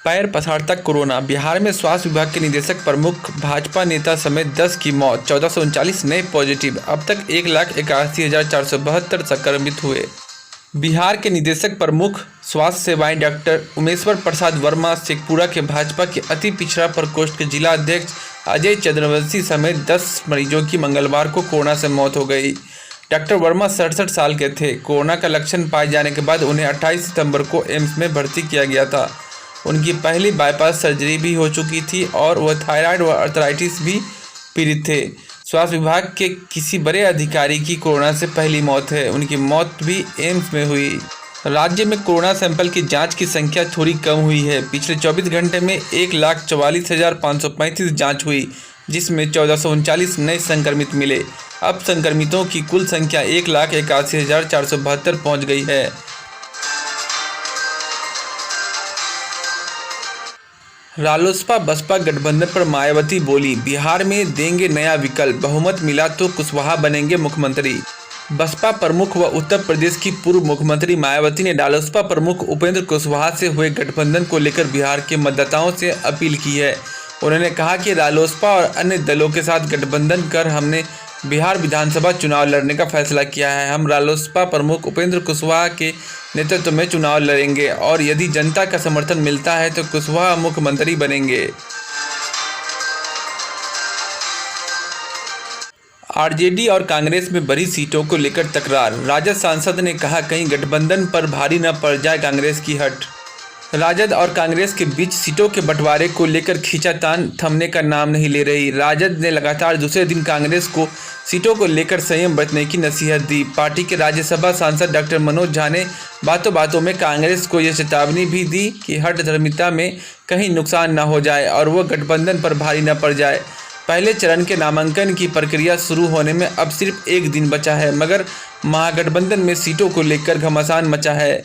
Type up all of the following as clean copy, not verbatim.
पैर पसारता कोरोना। बिहार में स्वास्थ्य विभाग के निदेशक प्रमुख भाजपा नेता समेत 10 की मौत, 1439 नए पॉजिटिव। अब तक 1,81,472 संक्रमित हुए। बिहार के निदेशक प्रमुख स्वास्थ्य सेवाएं डॉक्टर उमेश्वर प्रसाद वर्मा शेखपुरा के भाजपा के अति पिछड़ा प्रकोष्ठ के जिला अध्यक्ष अजय चंद्रवंशी समेत 10 मरीजों की मंगलवार को कोरोना से मौत हो गई। डॉक्टर वर्मा 67 साल के थे। कोरोना का लक्षण पाए जाने के बाद उन्हें 28 सितंबर को एम्स में भर्ती किया गया था। उनकी पहली बाईपास सर्जरी भी हो चुकी थी और वह थायराइड व आर्थराइटिस भी पीड़ित थे। स्वास्थ्य विभाग के किसी बड़े अधिकारी की कोरोना से पहली मौत है। उनकी मौत भी एम्स में हुई। राज्य में कोरोना सैंपल की जांच की संख्या थोड़ी कम हुई है। पिछले 24 घंटे में 1,44,535 जांच हुई, जिसमें 1439 नए संक्रमित मिले। अब संक्रमितों की कुल संख्या 1,81,472 पहुंच गई है। रालोसपा बसपा गठबंधन पर मायावती बोली, बिहार में देंगे नया विकल्प, बहुमत मिला तो कुशवाहा बनेंगे मुख्यमंत्री। बसपा प्रमुख व उत्तर प्रदेश की पूर्व मुख्यमंत्री मायावती ने रालोसपा प्रमुख उपेंद्र कुशवाहा से हुए गठबंधन को लेकर बिहार के मतदाताओं से अपील की है। उन्होंने कहा कि रालोसपा और अन्य दलों के साथ गठबंधन कर हमने बिहार विधानसभा चुनाव लड़ने का फैसला किया है। हम रालोसपा प्रमुख उपेंद्र कुशवाहा के नेतृत्व में चुनाव लड़ेंगे और यदि जनता का समर्थन मिलता है तो कुशवाहा मुख्यमंत्री बनेंगे। आरजेडी और कांग्रेस में बड़ी सीटों को लेकर तकरार। राजद सांसद ने कहा, कहीं गठबंधन पर भारी न पड़ जाए कांग्रेस की हट। राजद और कांग्रेस के बीच सीटों के बंटवारे को लेकर खींचातान थमने का नाम नहीं ले रही। राजद ने लगातार दूसरे दिन कांग्रेस को सीटों को लेकर संयम बरतने की नसीहत दी। पार्टी के राज्यसभा सांसद डॉक्टर मनोज झा ने बातों बातों में कांग्रेस को यह चेतावनी भी दी कि हठधर्मिता में कहीं नुकसान न हो जाए और वह गठबंधन पर भारी न पड़ जाए। पहले चरण के नामांकन की प्रक्रिया शुरू होने में अब सिर्फ 1 दिन बचा है, मगर महागठबंधन में सीटों को लेकर घमासान मचा है।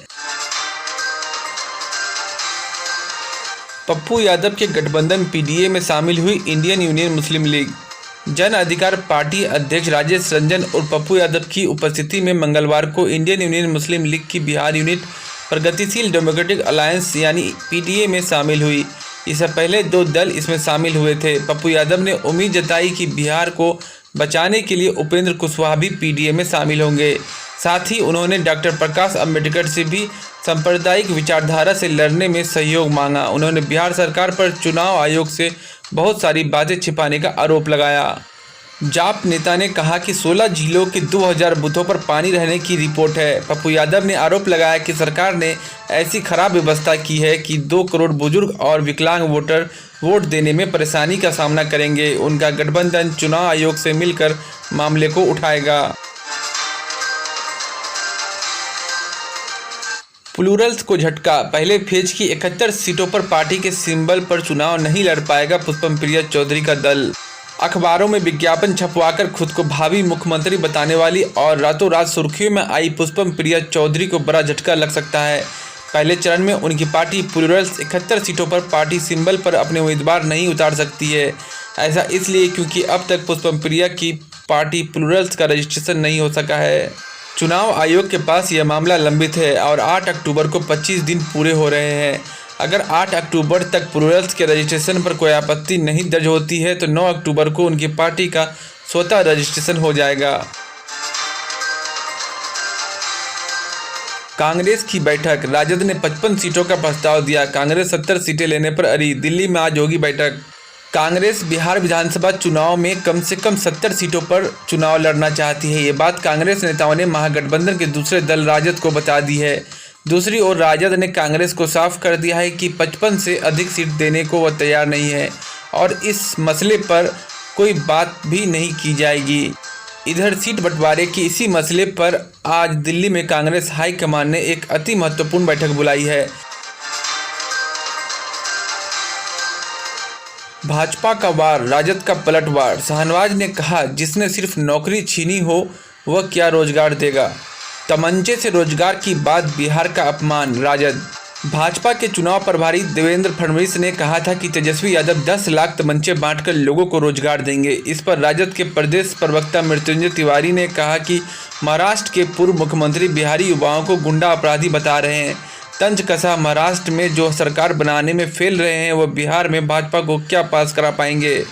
पप्पू यादव के गठबंधन पीडीए में शामिल हुई इंडियन यूनियन मुस्लिम लीग। जन अधिकार पार्टी अध्यक्ष राजेश रंजन और पप्पू यादव की उपस्थिति में मंगलवार को इंडियन यूनियन मुस्लिम लीग की बिहार यूनिट प्रगतिशील डेमोक्रेटिक अलायंस यानी पीडीए में शामिल हुई। इससे पहले 2 दल इसमें शामिल हुए थे। पप्पू यादव ने उम्मीद जताई कि बिहार को बचाने के लिए उपेंद्र कुशवाहा भी पीडीए में शामिल होंगे। साथ ही उन्होंने डॉक्टर प्रकाश अम्बेडकर से भी सांप्रदायिक विचारधारा से लड़ने में सहयोग मांगा। उन्होंने बिहार सरकार पर चुनाव आयोग से बहुत सारी बातें छिपाने का आरोप लगाया। जाप नेता ने कहा कि 16 जिलों के 2000 बूथों पर पानी रहने की रिपोर्ट है। पप्पू यादव ने आरोप लगाया कि सरकार ने ऐसी खराब व्यवस्था की है कि 2 करोड़ बुजुर्ग और विकलांग वोटर वोट देने में परेशानी का सामना करेंगे। उनका गठबंधन चुनाव आयोग से मिलकर मामले को उठाएगा। प्लूरल्स को झटका। पहले फेज की 71 सीटों पर पार्टी के सिंबल पर चुनाव नहीं लड़ पाएगा पुष्पम प्रिया चौधरी का दल। अखबारों में विज्ञापन छपवाकर खुद को भावी मुख्यमंत्री बताने वाली और रातों रात सुर्खियों में आई पुष्पम प्रिया चौधरी को बड़ा झटका लग सकता है। पहले चरण में उनकी पार्टी प्लूरल्स 71 सीटों पर पार्टी सिंबल पर अपने उम्मीदवार नहीं उतार सकती है। ऐसा इसलिए क्योंकि अब तक पुष्पम प्रिया की पार्टी प्लूरल्स का रजिस्ट्रेशन नहीं हो सका है। चुनाव आयोग के पास यह मामला लंबित है और 8 अक्टूबर को 25 दिन पूरे हो रहे हैं। अगर 8 अक्टूबर तक प्लूरल्स के रजिस्ट्रेशन पर कोई आपत्ति नहीं दर्ज होती है तो 9 अक्टूबर को उनकी पार्टी का स्वतः रजिस्ट्रेशन हो जाएगा। कांग्रेस की बैठक। राजद ने 55 सीटों का प्रस्ताव दिया। कांग्रेस 70 सीटें लेने पर अड़ी। दिल्ली में आज होगी बैठक। कांग्रेस बिहार विधानसभा चुनाव में कम से कम 70 सीटों पर चुनाव लड़ना चाहती है। ये बात कांग्रेस नेताओं ने महागठबंधन के दूसरे दल राजद को बता दी है। दूसरी ओर राजद ने कांग्रेस को साफ कर दिया है कि 55 से अधिक सीट देने को वह तैयार नहीं है और इस मसले पर कोई बात भी नहीं की जाएगी। इधर सीट बंटवारे के इसी मसले पर आज दिल्ली में कांग्रेस हाईकमान ने एक अति महत्वपूर्ण बैठक बुलाई है। भाजपा का वार, राजद का पलटवार। शाहनवाज ने कहा, जिसने सिर्फ नौकरी छीनी हो वह क्या रोजगार देगा। तमंचे से रोजगार की बात बिहार का अपमान। राजद। भाजपा के चुनाव प्रभारी देवेंद्र फडणवीस ने कहा था कि तेजस्वी यादव 10 लाख तमंचे बांटकर लोगों को रोजगार देंगे। इस पर राजद के प्रदेश प्रवक्ता मृत्युंजय तिवारी ने कहा कि महाराष्ट्र के पूर्व मुख्यमंत्री बिहारी युवाओं को गुंडा अपराधी बता रहे हैं। तंज कसा। महाराष्ट्र में जो सरकार बनाने में फेल रहे हैं वह बिहार में भाजपा को क्या पास करा पाएंगे।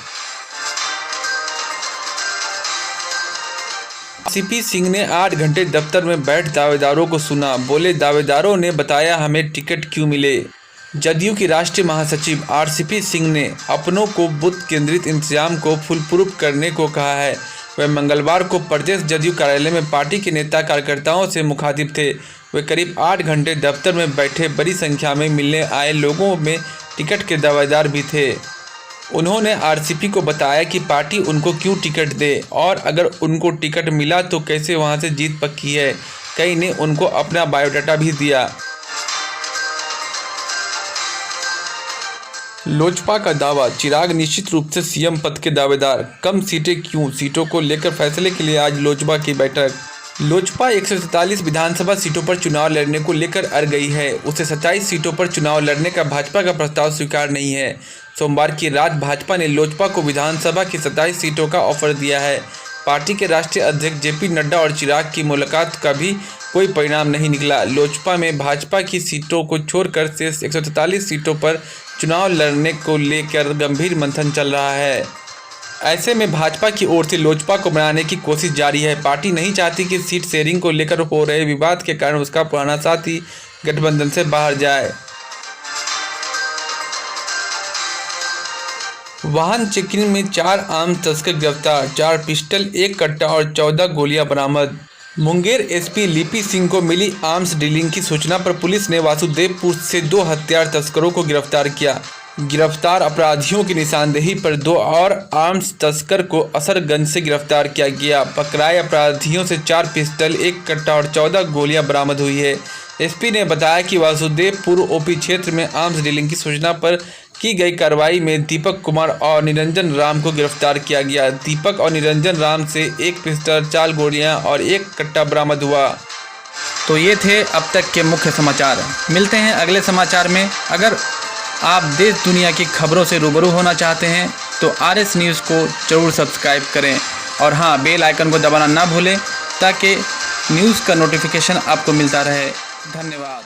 सीपी सिंह ने 8 घंटे दफ्तर में बैठ दावेदारों को सुना। बोले, दावेदारों ने बताया हमें टिकट क्यों मिले। जदयू की राष्ट्रीय महासचिव आरसीपी सिंह ने अपनों को बूथ केंद्रित इंतजाम को फुलप्रूफ करने को कहा है। वह मंगलवार को प्रदेश जदयू कार्यालय में पार्टी के नेता कार्यकर्ताओं से मुखातिब थे। वे करीब 8 घंटे दफ्तर में बैठे बड़ी संख्या में मिलने आए लोगों में टिकट के दावेदार भी थे। उन्होंने आरसीपी को बताया कि पार्टी उनको क्यों टिकट दे और अगर उनको टिकट मिला तो कैसे वहां से जीत पक्की है। कई ने उनको अपना बायोडाटा भी दिया। लोजपा का दावा, चिराग निश्चित रूप से सीएम पद के दावेदार। कम सीटें क्यों, सीटों को लेकर फैसले के लिए आज लोजपा की बैठक। लोजपा 147 विधानसभा सीटों पर चुनाव लड़ने को लेकर अड़ गई है। उसे 27 सीटों पर चुनाव लड़ने का भाजपा का प्रस्ताव स्वीकार नहीं है। सोमवार की रात भाजपा ने लोजपा को विधानसभा की 27 सीटों का ऑफर दिया है। पार्टी के राष्ट्रीय अध्यक्ष जेपी नड्डा और चिराग की मुलाकात का भी कोई परिणाम नहीं निकला। लोजपा में भाजपा की सीटों को छोड़कर शेष 143 सीटों पर चुनाव लड़ने को लेकर गंभीर मंथन चल रहा है। ऐसे में भाजपा की ओर से लोजपा को बनाने की कोशिश जारी है। पार्टी नहीं चाहती कि सीट शेयरिंग को लेकर हो रहे विवाद के कारण उसका पुराना साथी गठबंधन से बाहर जाए। वाहन चेकिंग में 4 आर्म्स तस्कर गिरफ्तार। 4 पिस्टल, 1 कट्टा और 14 गोलियां बरामद। मुंगेर एसपी लिपि सिंह को मिली आर्म्स डीलिंग की सूचना पर पुलिस ने वासुदेवपुर से 2 हथियार तस्करों को गिरफ्तार किया। गिरफ्तार अपराधियों की निशानदेही पर 2 और आर्म्स तस्कर को असरगंज से गिरफ्तार किया गया। पकड़ाए अपराधियों से 4 पिस्टल, 1 कट्टा और 14 गोलियां बरामद हुई है। एसपी ने बताया कि वासुदेवपुर ओपी क्षेत्र में आर्म्स डीलिंग की सूचना पर की गई कार्रवाई में दीपक कुमार और निरंजन राम को गिरफ्तार किया गया। दीपक और निरंजन राम से 1 पिस्टल, 4 गोलियां और 1 कट्टा बरामद हुआ। तो ये थे अब तक के मुख्य समाचार। मिलते हैं अगले समाचार में। अगर आप देश दुनिया की खबरों से रूबरू होना चाहते हैं तो RS न्यूज़ को ज़रूर सब्सक्राइब करें और हाँ, बेल आइकन को दबाना ना भूलें ताकि न्यूज़ का नोटिफिकेशन आपको मिलता रहे। धन्यवाद।